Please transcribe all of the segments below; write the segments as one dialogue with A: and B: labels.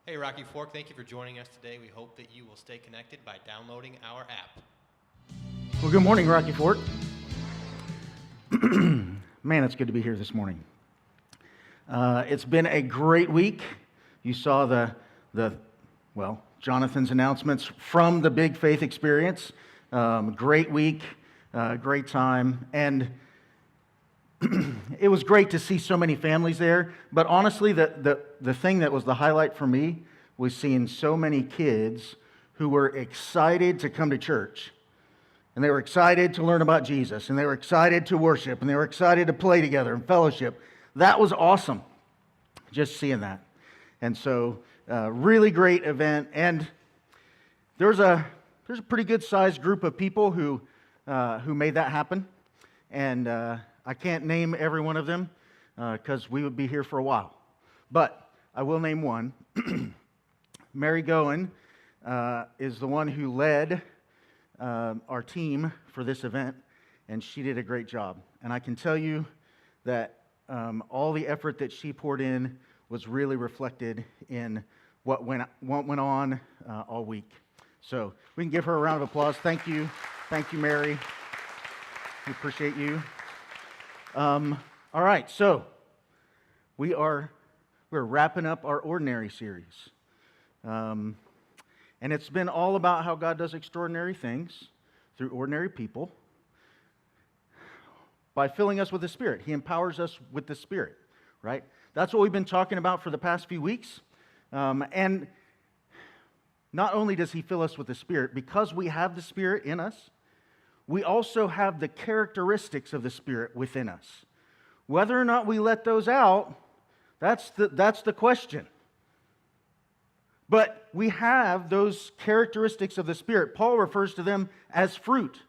A: Hey, Rocky Fork, thank you for joining us today. We hope that you will stay connected by downloading our app.
B: Well, good morning, Rocky Fork. Man, it's good to be here this morning. It's been a great week. You saw Jonathan's announcements from the Big Faith Experience. Great week, great time, and it was great to see so many families there. But honestly, the thing that was the highlight for me was seeing so many kids who were excited to come to church. And they were excited to learn about Jesus, and they were excited to worship, and they were excited to play together and fellowship. That was awesome, just seeing that. And so, really great event. And there's a pretty good sized group of people who made that happen. And I can't name every one of them because we would be here for a while. But I will name one. Mary Goen is the one who led our team for this event, and she did a great job. And I can tell you that all the effort that she poured in was really reflected in what went on all week. So we can give her a round of applause. Thank you, Mary. We appreciate you. All right, so we're wrapping up our ordinary series. And it's been all about how God does extraordinary things through ordinary people by filling us with the Spirit. He empowers us with the Spirit, right? That's what we've been talking about for the past few weeks. And not only does He fill us with the Spirit, because we have the Spirit in us, we also have the characteristics of the Spirit within us. Whether or not we let those out, that's the question. But we have those characteristics of the Spirit. Paul refers to them as fruit.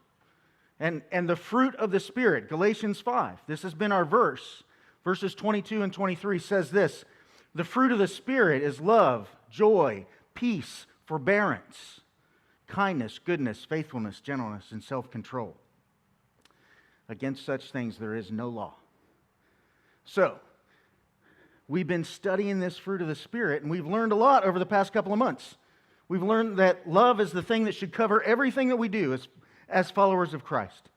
B: And the fruit of the Spirit, Galatians 5. This has been our verse. Verses 22 and 23 says this: the fruit of the Spirit is love, joy, peace, forbearance, kindness, goodness, faithfulness, gentleness, and self-control. Against such things there is no law. So, we've been studying this fruit of the Spirit, and we've learned a lot over the past couple of months. We've learned that love is the thing that should cover everything that we do as followers of Christ.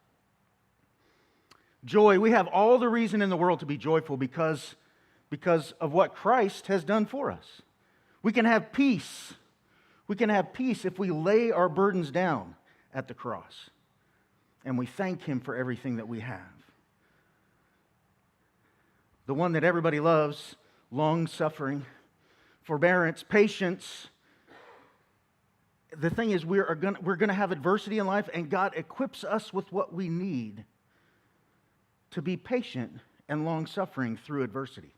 B: Joy, we have all the reason in the world to be joyful because of what Christ has done for us. We can have peace. We can have peace if we lay our burdens down at the cross, and we thank Him for everything that we have. The one that everybody loves, long-suffering, forbearance, patience. The thing is, we're going to have adversity in life, and God equips us with what we need to be patient and long-suffering through adversity.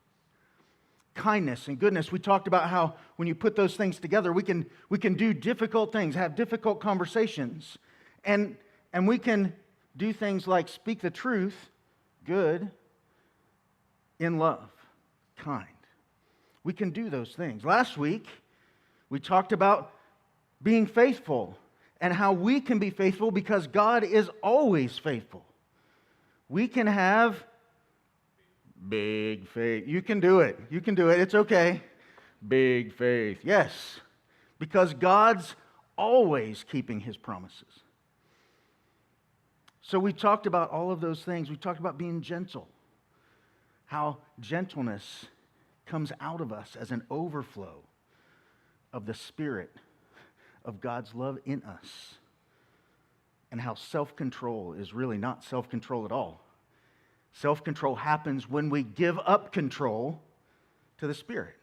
B: Kindness and goodness. We talked about how when you put those things together, we can do difficult things, have difficult conversations, and we can do things like speak the truth, good, in love, kind. We can do those things. Last week, we talked about being faithful and how we can be faithful because God is always faithful. We can have big faith. You can do it. You can do it. It's okay. Big faith. Yes. Because God's always keeping His promises. So we talked about all of those things. We talked about being gentle. How gentleness comes out of us as an overflow of the Spirit of God's love in us. And how self-control is really not self-control at all. Self-control happens when we give up control to the Spirit.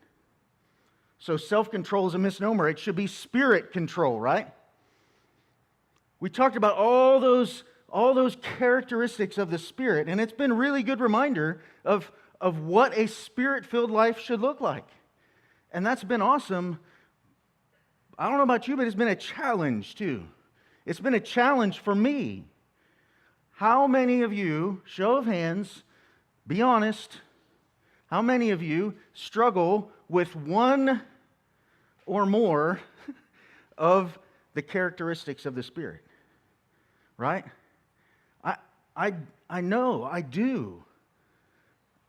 B: So self-control is a misnomer. It should be Spirit control, right? We talked about all those characteristics of the Spirit, and it's been a really good reminder of what a Spirit-filled life should look like. And that's been awesome. I don't know about you, but it's been a challenge too. It's been a challenge for me. How many of you, show of hands, be honest, how many of you struggle with one or more of the characteristics of the Spirit? Right? I know, I do.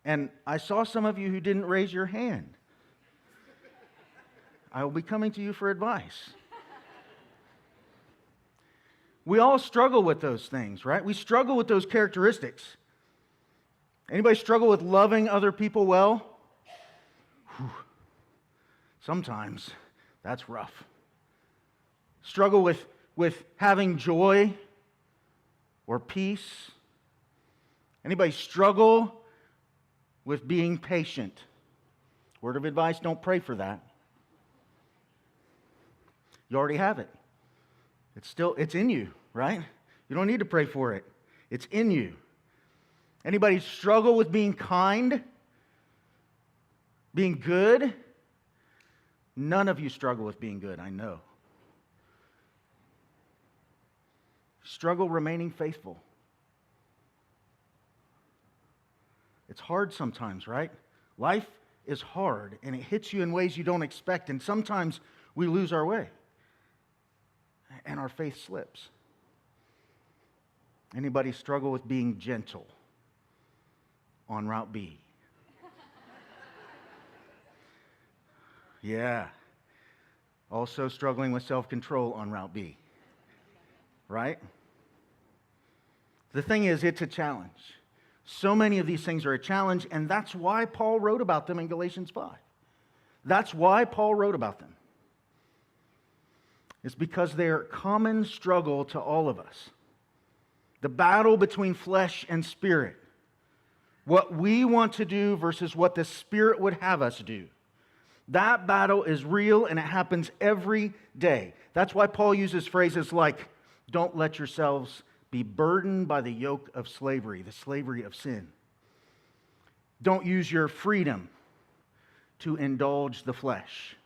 B: And I saw some of you who didn't raise your hand. I will be coming to you for advice. We all struggle with those things, right? We struggle with those characteristics. Anybody struggle with loving other people well? Whew. Sometimes that's rough. Struggle with having joy or peace? Anybody struggle with being patient? Word of advice, don't pray for that. You already have it. It's in you, right? You don't need to pray for it. It's in you. Anybody struggle with being kind? Being good? None of you struggle with being good, I know. Struggle remaining faithful. It's hard sometimes, right? Life is hard, and it hits you in ways you don't expect, and sometimes we lose our way, and our faith slips. Anybody struggle with being gentle on Route B? Yeah. Also struggling with self-control on Route B. Right? The thing is, it's a challenge. So many of these things are a challenge, and that's why Paul wrote about them in Galatians 5. That's why Paul wrote about them. It's because they are a common struggle to all of us. The battle between flesh and spirit. What we want to do versus what the Spirit would have us do. That battle is real, and it happens every day. That's why Paul uses phrases like, don't let yourselves be burdened by the yoke of slavery, the slavery of sin. Don't use your freedom to indulge the flesh.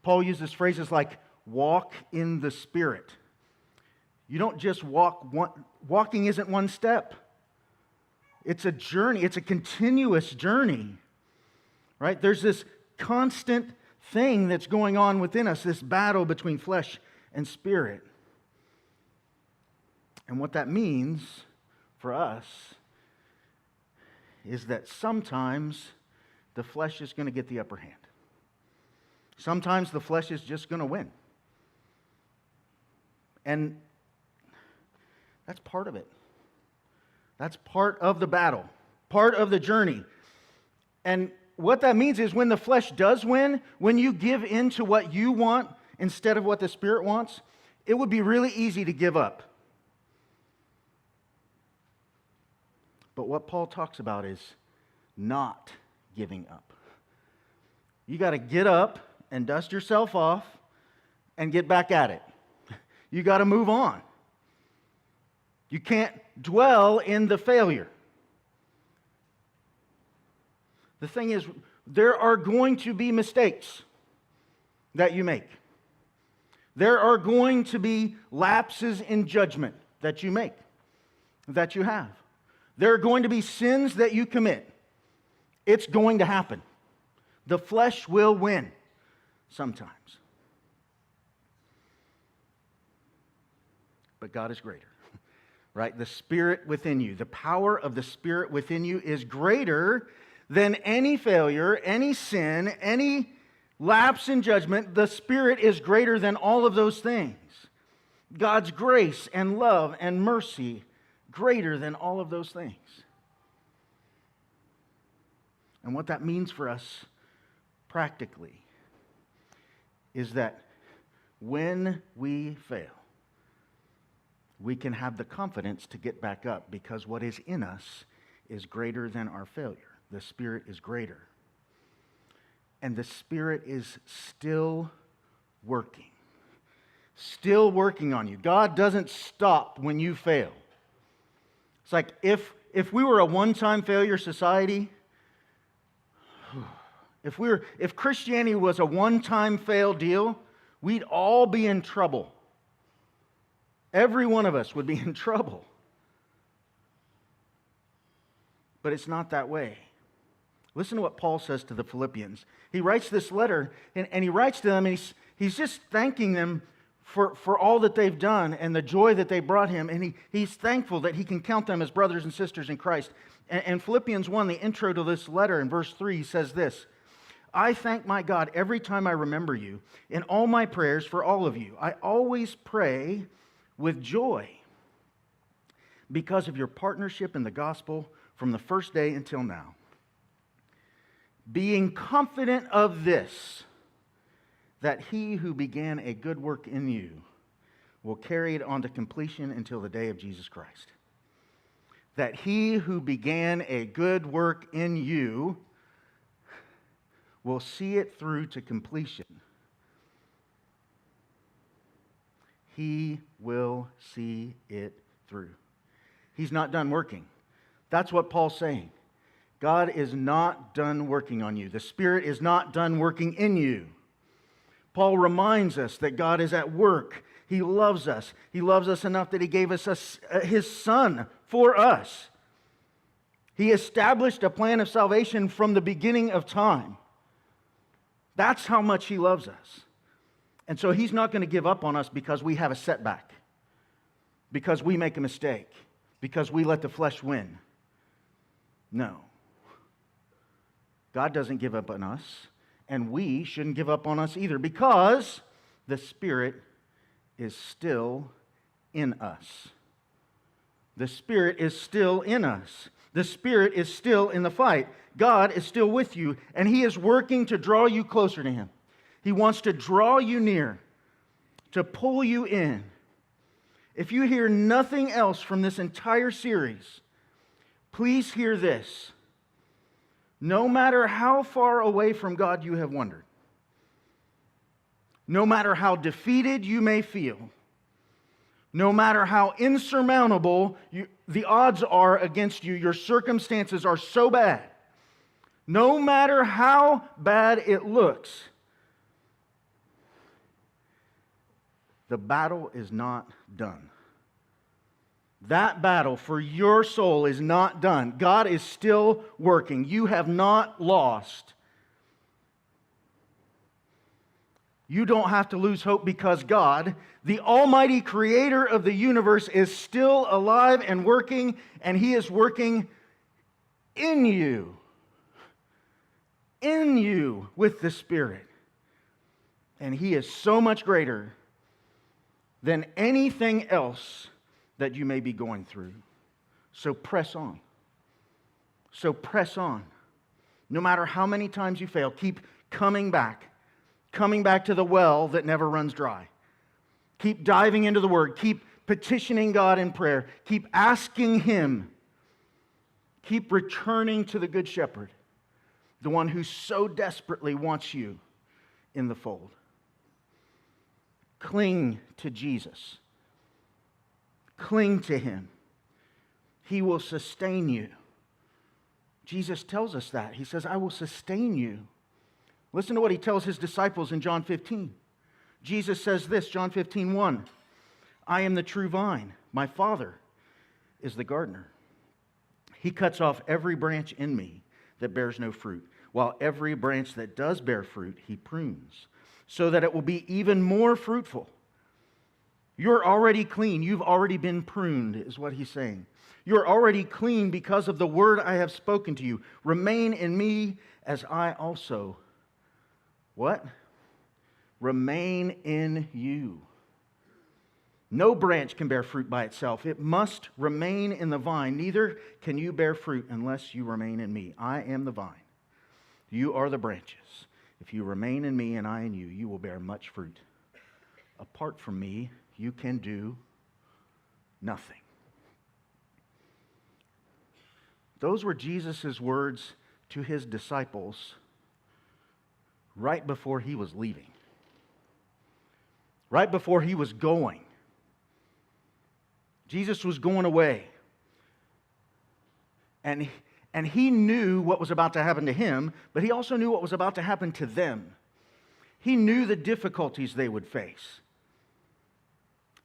B: Paul uses phrases like, walk in the Spirit. You don't just walk. Walking isn't one step. It's a journey. It's a continuous journey. Right? There's this constant thing that's going on within us, this battle between flesh and spirit. And what that means for us is that sometimes the flesh is going to get the upper hand. Sometimes the flesh is just going to win. And that's part of it. That's part of the battle, part of the journey. And what that means is when the flesh does win, when you give in to what you want instead of what the Spirit wants, it would be really easy to give up. But what Paul talks about is not giving up. You got to get up and dust yourself off and get back at it. You got to move on. You can't dwell in the failure. The thing is, there are going to be mistakes that you make. There are going to be lapses in judgment that you make, that you have. There are going to be sins that you commit. It's going to happen. The flesh will win sometimes. But God is greater, right? The Spirit within you, the power of the Spirit within you is greater than any failure, any sin, any lapse in judgment. The Spirit is greater than all of those things. God's grace and love and mercy greater than all of those things. And what that means for us practically is that when we fail, we can have the confidence to get back up because what is in us is greater than our failure. The Spirit is greater. And the Spirit is still working. Still working on you. God doesn't stop when you fail. It's like if we were a one-time failure society, if Christianity was a one-time fail deal, we'd all be in trouble. Every one of us would be in trouble. But it's not that way. Listen to what Paul says to the Philippians. He writes this letter, and he writes to them, and he's just thanking them for all that they've done and the joy that they brought him, and he's thankful that he can count them as brothers and sisters in Christ. And Philippians 1, the intro to this letter, in verse 3, he says this, I thank my God every time I remember you in all my prayers for all of you. I always pray with joy because of your partnership in the gospel from the first day until now. Being confident of this, that he who began a good work in you will carry it on to completion until the day of Jesus Christ. That he who began a good work in you will see it through to completion. He will see it through. He's not done working. That's what Paul's saying. God is not done working on you. The Spirit is not done working in you. Paul reminds us that God is at work. He loves us. He loves us enough that he gave us his Son for us. He established a plan of salvation from the beginning of time. That's how much he loves us. And so he's not going to give up on us because we have a setback, because we make a mistake, because we let the flesh win. No. God doesn't give up on us. And we shouldn't give up on us either, because the Spirit is still in us. The Spirit is still in us. The Spirit is still in the fight. God is still with you, and he is working to draw you closer to him. He wants to draw you near, to pull you in. If you hear nothing else from this entire series, please hear this. No matter how far away from God you have wandered, no matter how defeated you may feel, no matter how insurmountable the odds are against you, your circumstances are so bad, no matter how bad it looks, the battle is not done. That battle for your soul is not done. God is still working. You have not lost. You don't have to lose hope, because God, the almighty creator of the universe, is still alive and working, and he is working in you. In you with the Spirit. And he is so much greater than anything else that you may be going through. So press on. So press on. No matter how many times you fail, keep coming back to the well that never runs dry. Keep diving into the Word. Keep petitioning God in prayer. Keep asking him. Keep returning to the Good Shepherd, the one who so desperately wants you in the fold. Cling to Jesus. Cling to him. He will sustain you. Jesus tells us that. He says, I will sustain you. Listen to what he tells his disciples in John 15. Jesus says this, John 15:1. I am the true vine. My Father is the gardener. He cuts off every branch in me that bears no fruit, while every branch that does bear fruit, he prunes, so that it will be even more fruitful. You're already clean. You've already been pruned, is what he's saying. You're already clean because of the word I have spoken to you. Remain in me as I also, what? Remain in you. No branch can bear fruit by itself. It must remain in the vine. Neither can you bear fruit unless you remain in me. I am the vine. You are the branches. If you remain in me and I in you, you will bear much fruit. Apart from me, you can do nothing. Those were Jesus' words to his disciples right before he was leaving. Right before he was going. Jesus was going away. And he knew what was about to happen to him, but he also knew what was about to happen to them. He knew the difficulties they would face.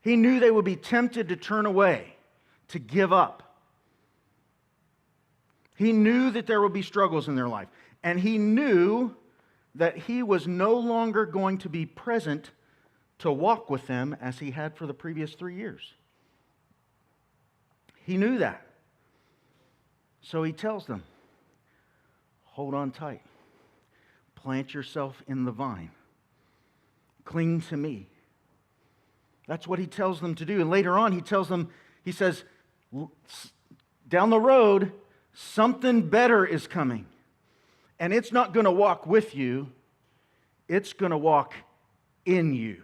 B: He knew they would be tempted to turn away, to give up. He knew that there would be struggles in their life. And he knew that he was no longer going to be present to walk with them as he had for the previous 3 years. He knew that. So he tells them, hold on tight. Plant yourself in the vine. Cling to me. That's what he tells them to do. And later on, he tells them, he says, down the road, something better is coming. And it's not going to walk with you. It's going to walk in you.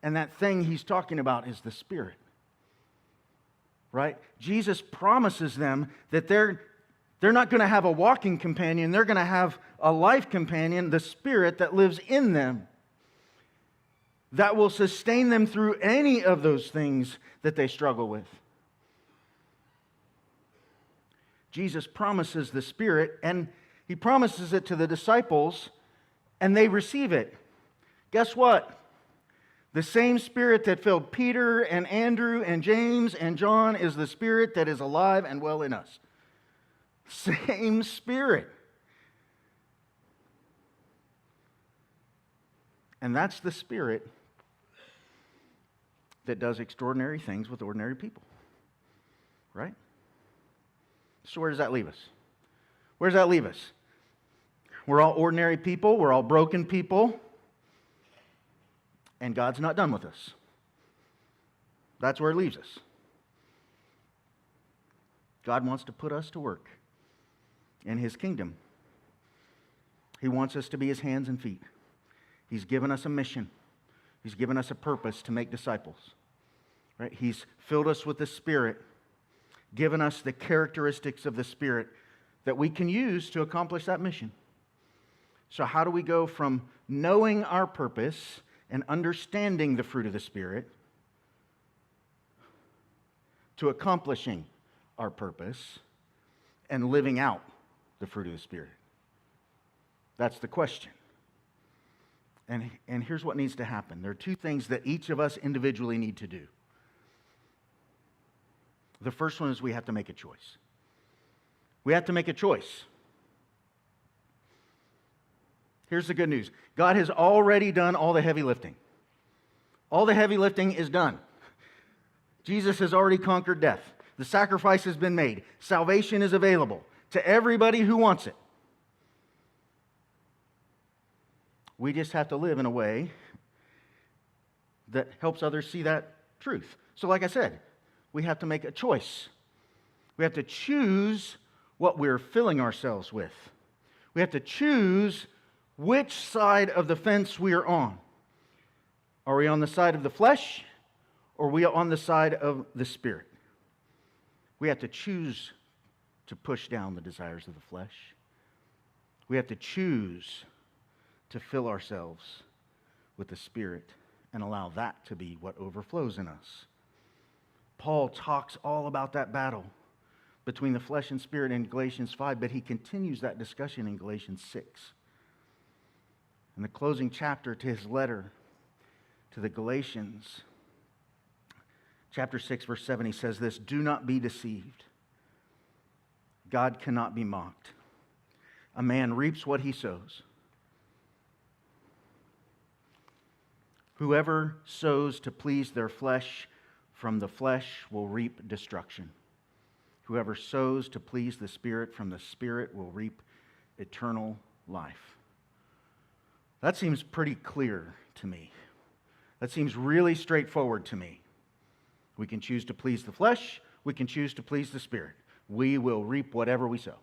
B: And that thing he's talking about is the Spirit. Right? Jesus promises them that they're not going to have a walking companion. They're going to have a life companion, the Spirit that lives in them, that will sustain them through any of those things that they struggle with. Jesus promises the Spirit, and he promises it to the disciples, and they receive it. Guess what? The same Spirit that filled Peter and Andrew and James and John is the Spirit that is alive and well in us. Same Spirit. And that's the Spirit that does extraordinary things with ordinary people. Right? So where does that leave us? Where does that leave us? We're all ordinary people. We're all broken people. And God's not done with us. That's where it leaves us. God wants to put us to work in His kingdom. He wants us to be His hands and feet. He's given us a mission. He's given us a purpose to make disciples. Right? He's filled us with the Spirit, given us the characteristics of the Spirit that we can use to accomplish that mission. So how do we go from knowing our purpose and understanding the fruit of the Spirit to accomplishing our purpose and living out the fruit of the Spirit? That's the question. And here's what needs to happen. There are two things that each of us individually need to do. The first one is we have to make a choice. We have to make a choice. Here's the good news. God has already done all the heavy lifting. All the heavy lifting is done. Jesus has already conquered death. The sacrifice has been made. Salvation is available to everybody who wants it. We just have to live in a way that helps others see that truth. So like I said, we have to make a choice. We have to choose what we're filling ourselves with. We have to choose which side of the fence we are on. Are we on the side of the flesh, or are we on the side of the Spirit? We have to choose to push down the desires of the flesh. We have to choose to fill ourselves with the Spirit and allow that to be what overflows in us. Paul talks all about that battle between the flesh and spirit in Galatians 5, but he continues that discussion in Galatians 6. In the closing chapter to his letter to the Galatians, chapter 6, verse 7, he says this: "Do not be deceived. God cannot be mocked. A man reaps what he sows. Whoever sows to please their flesh, from the flesh will reap destruction. Whoever sows to please the Spirit, from the Spirit will reap eternal life." That seems pretty clear to me. That seems really straightforward to me. We can choose to please the flesh. We can choose to please the Spirit. We will reap whatever we sow.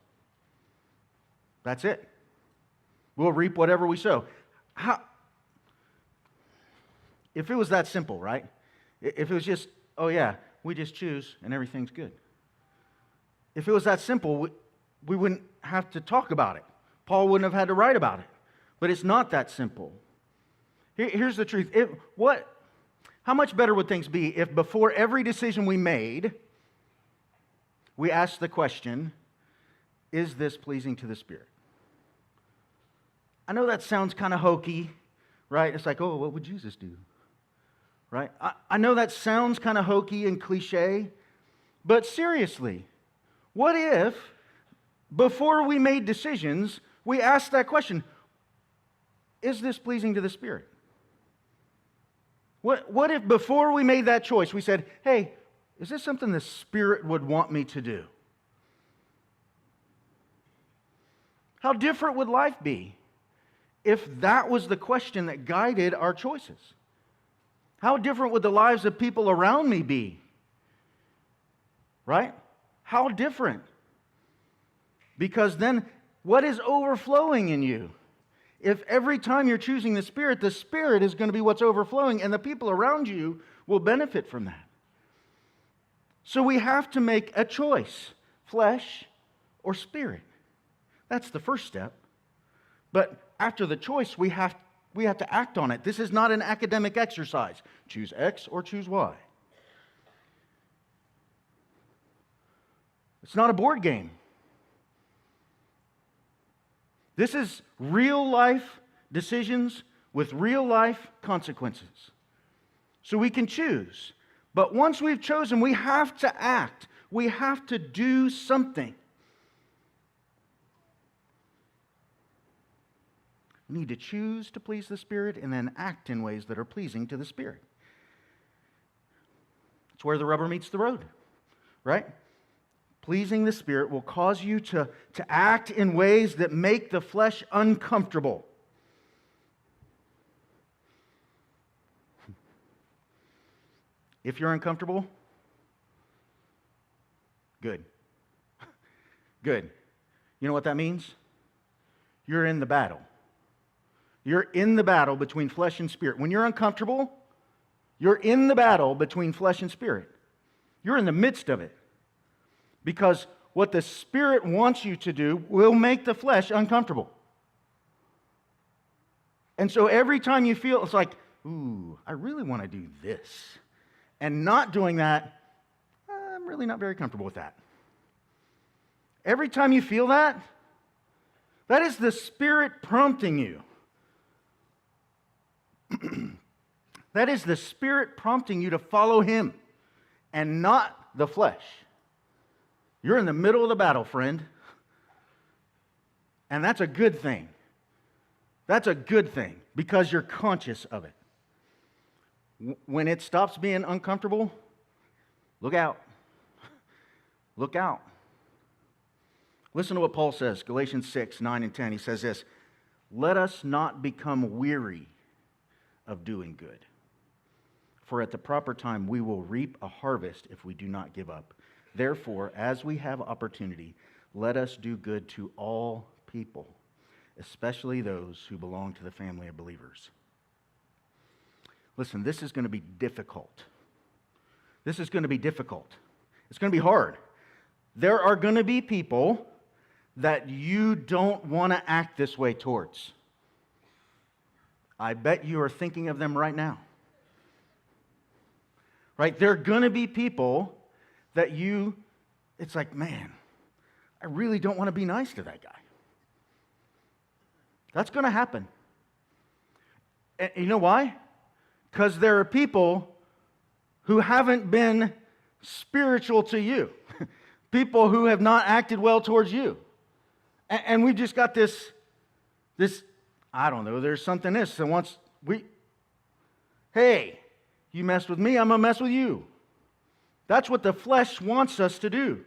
B: That's it. We'll reap whatever we sow. If it was that simple, right? If it was just, oh yeah, we just choose and everything's good. If it was that simple, we wouldn't have to talk about it. Paul wouldn't have had to write about it. But it's not that simple. Here's the truth. How much better would things be if before every decision we made, we asked the question, is this pleasing to the Spirit? I know that sounds kind of hokey, right? It's like, oh, what would Jesus do? Right? I know that sounds kind of hokey and cliche, but seriously, what if before we made decisions, we asked that question, is this pleasing to the Spirit? What if before we made that choice, we said, hey, is this something the Spirit would want me to do? How different would life be? if that was the question that guided our choices? How different would the lives of people around me be? Right? How different? Because then, what is overflowing in you? If every time you're choosing the Spirit is going to be what's overflowing, and the people around you will benefit from that. So we have to make a choice, flesh or spirit. That's the first step. But after the choice, we have to act on it. This is not an academic exercise. Choose X or choose Y. It's not a board game. This is real life decisions with real life consequences. So we can choose. But once we've chosen, we have to act. We have to do something. We need to choose to please the Spirit and then act in ways that are pleasing to the Spirit. It's where the rubber meets the road, right? Pleasing the Spirit will cause you to act in ways that make the flesh uncomfortable. If you're uncomfortable, good. Good. You know what that means? You're in the battle. You're in the battle between flesh and spirit. When you're uncomfortable, you're in the battle between flesh and spirit. You're in the midst of it. Because what the Spirit wants you to do will make the flesh uncomfortable. And so every time you feel, it's like, ooh, I really want to do this. And not doing that, I'm really not very comfortable with that. Every time you feel that, that is the Spirit prompting you. That is the Spirit prompting you to follow Him and not the flesh. You're in the middle of the battle, friend. And that's a good thing. That's a good thing because you're conscious of it. When it stops being uncomfortable, look out. Look out. Listen to what Paul says, Galatians 6, 9 and 10. He says this, "Let us not become weary of doing good. For at the proper time we will reap a harvest if we do not give up. Therefore, as we have opportunity, let us do good to all people, especially those who belong to the family of believers." Listen, this is going to be difficult. This is going to be difficult. It's going to be hard. There are going to be people that you don't want to act this way towards. I bet you are thinking of them right now. Right? There are going to be people that it's like, man, I really don't want to be nice to that guy. That's going to happen. And you know why? Because there are people who haven't been spiritual to you. People who have not acted well towards you. And we've just got this, I don't know, there's something that wants, hey, you mess with me, I'm going to mess with you. That's what the flesh wants us to do.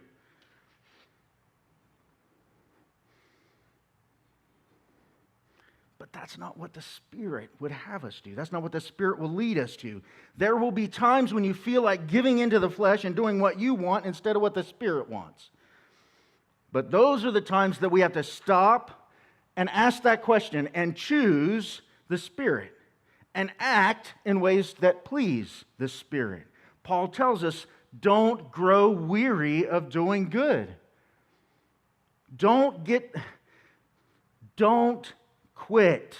B: But that's not what the Spirit would have us do. That's not what the Spirit will lead us to. There will be times when you feel like giving into the flesh and doing what you want instead of what the Spirit wants. But those are the times that we have to stop and ask that question and choose the Spirit and act in ways that please the Spirit. Paul tells us, don't grow weary of doing good. Don't quit.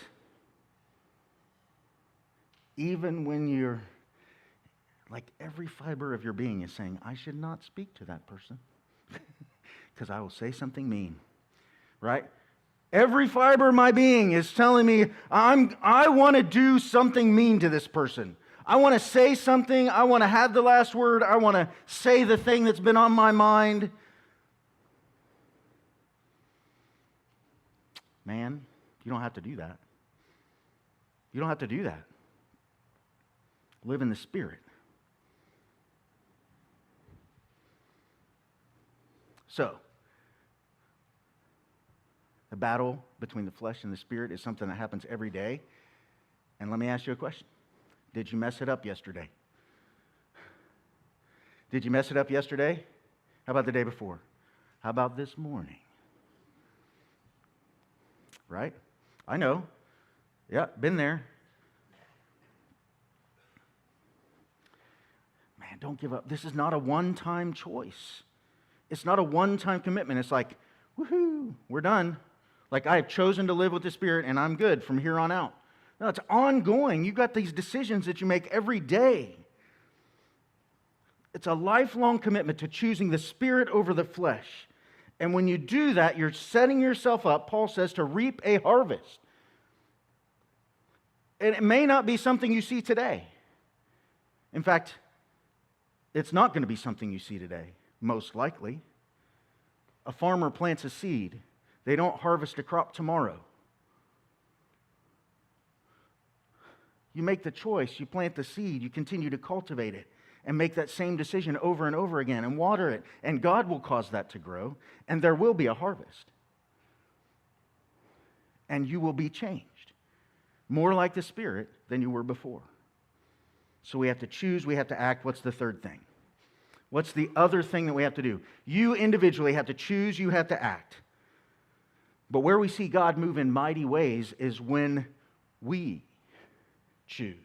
B: Even when you're, like every fiber of your being is saying, I should not speak to that person because I will say something mean, right? Every fiber of my being is telling me, I want to do something mean to this person. I want to say something. I want to have the last word. I want to say the thing that's been on my mind. Man, you don't have to do that. You don't have to do that. Live in the Spirit. So, The battle between the flesh and the spirit is something that happens every day. And let me ask you a question. Did you mess it up yesterday? Did you mess it up yesterday? How about the day before? How about this morning? Right? I know. Yeah, been there. Man, don't give up. This is not a one-time choice. It's not a one-time commitment. It's like, woohoo, we're done. Like, I have chosen to live with the Spirit and I'm good from here on out. No, it's ongoing. You've got these decisions that you make every day. It's a lifelong commitment to choosing the Spirit over the flesh. And when you do that, you're setting yourself up, Paul says, to reap a harvest. And it may not be something you see today. In fact, it's not going to be something you see today, most likely. A farmer plants a seed. They don't harvest a crop tomorrow. You make the choice, you plant the seed, you continue to cultivate it, and make that same decision over and over again, and water it, and God will cause that to grow, and there will be a harvest. And you will be changed, more like the Spirit than you were before. So we have to choose, we have to act. What's the third thing? What's the other thing that we have to do? You individually have to choose, you have to act. But where we see God move in mighty ways is when we choose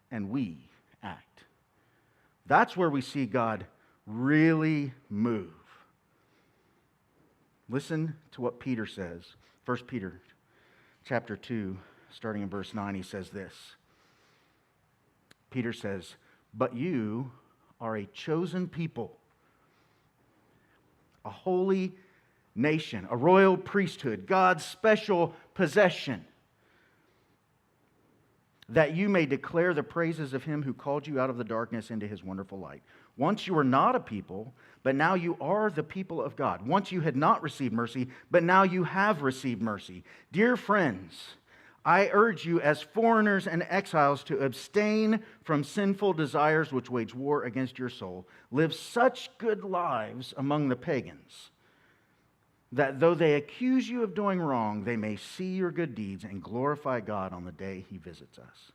B: and we act. That's where we see God really move. Listen to what Peter says. 1 Peter chapter 2, starting in verse 9, he says this. Peter says, "But you are a chosen people, a holy nation, a royal priesthood, God's special possession, that you may declare the praises of him who called you out of the darkness into his wonderful light. Once you were not a people, but now you are the people of God. Once you had not received mercy, but now you have received mercy. Dear friends, I urge you as foreigners and exiles to abstain from sinful desires which wage war against your soul. Live such good lives among the pagans, that though they accuse you of doing wrong, they may see your good deeds and glorify God on the day he visits us."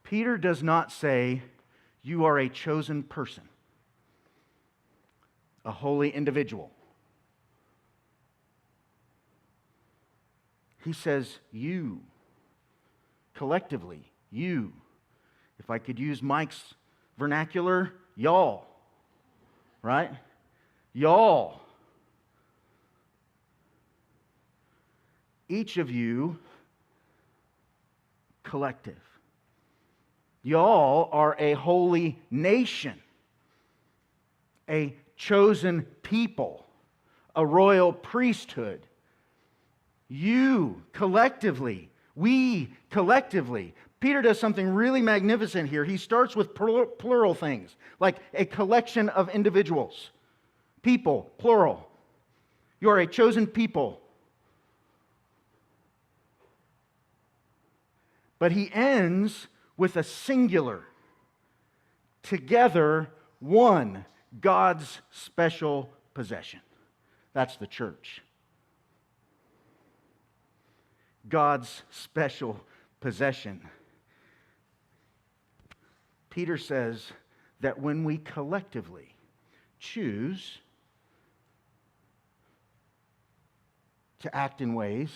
B: Peter does not say, you are a chosen person, a holy individual. He says, you, collectively, you. If I could use Mike's vernacular, y'all. Right? Y'all. Each of you, collective. Y'all are a holy nation, a chosen people, a royal priesthood. You, collectively, we, collectively. Peter does something really magnificent here. He starts with plural things, like a collection of individuals. People, plural. You are a chosen people. But he ends with a singular. Together, one, God's special possession. That's the church. God's special possession. Peter says that when we collectively choose to act in ways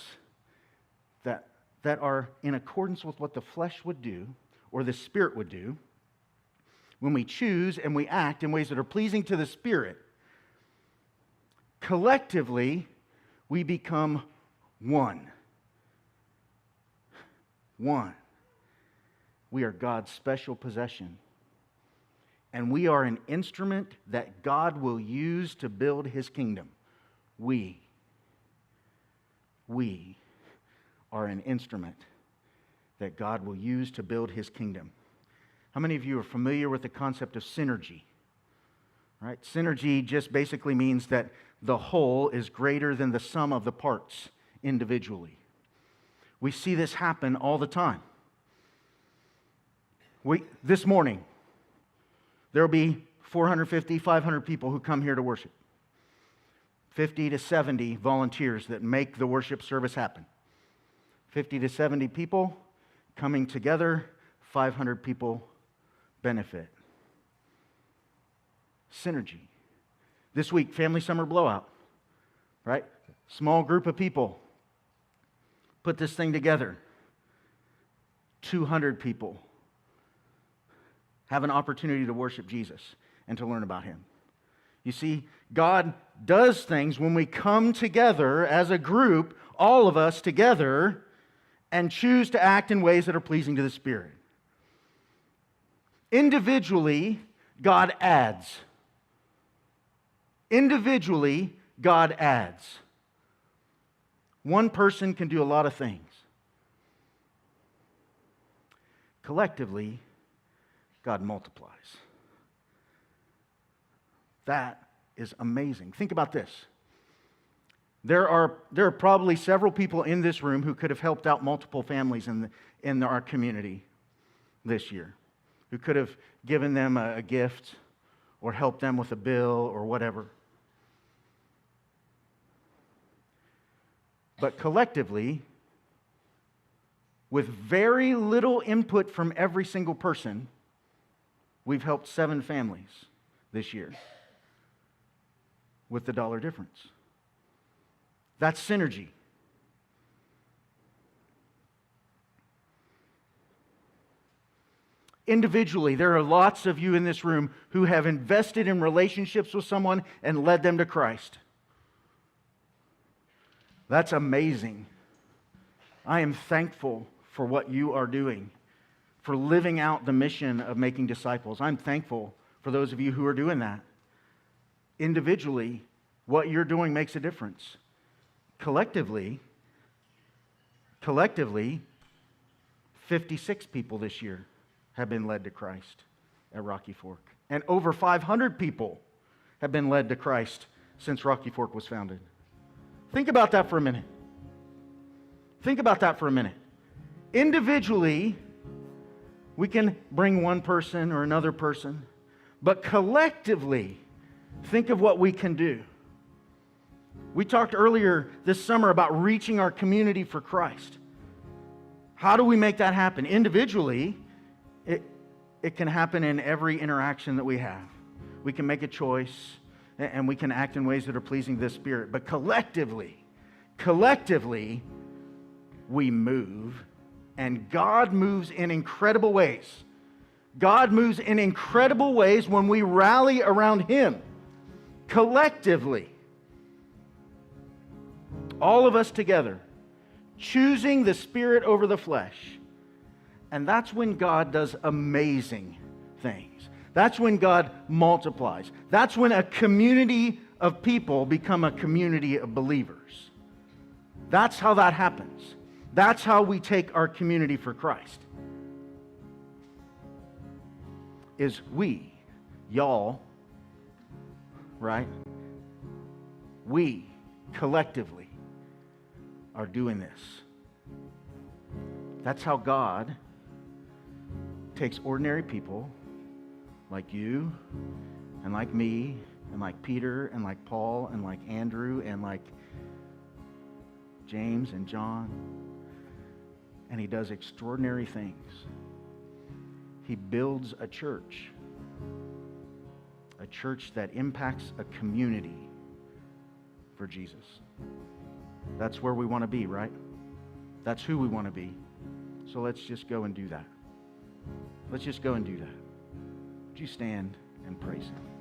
B: that are in accordance with what the flesh would do or the Spirit would do, when we choose and we act in ways that are pleasing to the Spirit, collectively we become one. One. We are God's special possession. And we are an instrument that God will use to build his kingdom. We are an instrument that God will use to build his kingdom. How many of you are familiar with the concept of synergy? Right? Synergy just basically means that the whole is greater than the sum of the parts individually. We see this happen all the time. This morning, there will be 450, 500 people who come here to worship. 50 to 70 volunteers that make the worship service happen. 50 to 70 people coming together, 500 people benefit. Synergy. This week, Family Summer Blowout, right? Small group of people put this thing together. 200 people have an opportunity to worship Jesus and to learn about Him. You see, God does things when we come together as a group, all of us together, and choose to act in ways that are pleasing to the Spirit. Individually, God adds. Individually, God adds. One person can do a lot of things. Collectively, God multiplies. That is amazing. Think about this. There are probably several people in this room who could have helped out multiple families in our community this year, who could have given them a gift or helped them with a bill or whatever. But collectively, with very little input from every single person, we've helped 7 families this year with the dollar difference. That's synergy. Individually, there are lots of you in this room who have invested in relationships with someone and led them to Christ. That's amazing. I am thankful for what you are doing, for living out the mission of making disciples. I'm thankful for those of you who are doing that. Individually, what you're doing makes a difference. Collectively, 56 people this year have been led to Christ at Rocky Fork. And over 500 people have been led to Christ since Rocky Fork was founded. Think about that for a minute. Think about that for a minute. Individually, we can bring one person or another person, but collectively, think of what we can do. We talked earlier this summer about reaching our community for Christ. How do we make that happen? Individually, it can happen in every interaction that we have. We can make a choice and we can act in ways that are pleasing to the Spirit. But collectively, we move, and God moves in incredible ways. God moves in incredible ways when we rally around Him. Collectively. All of us together, choosing the Spirit over the flesh. And that's when God does amazing things. That's when God multiplies. That's when a community of people become a community of believers. That's how that happens. That's how we take our community for Christ. Is we, y'all, right? We, collectively, are doing this. That's how God takes ordinary people like you and like me and like Peter and like Paul and like Andrew and like James and John, and He does extraordinary things. He builds a church that impacts a community for Jesus. That's where we want to be, right? That's who we want to be. So let's just go and do that. Let's just go and do that. Would you stand and praise Him?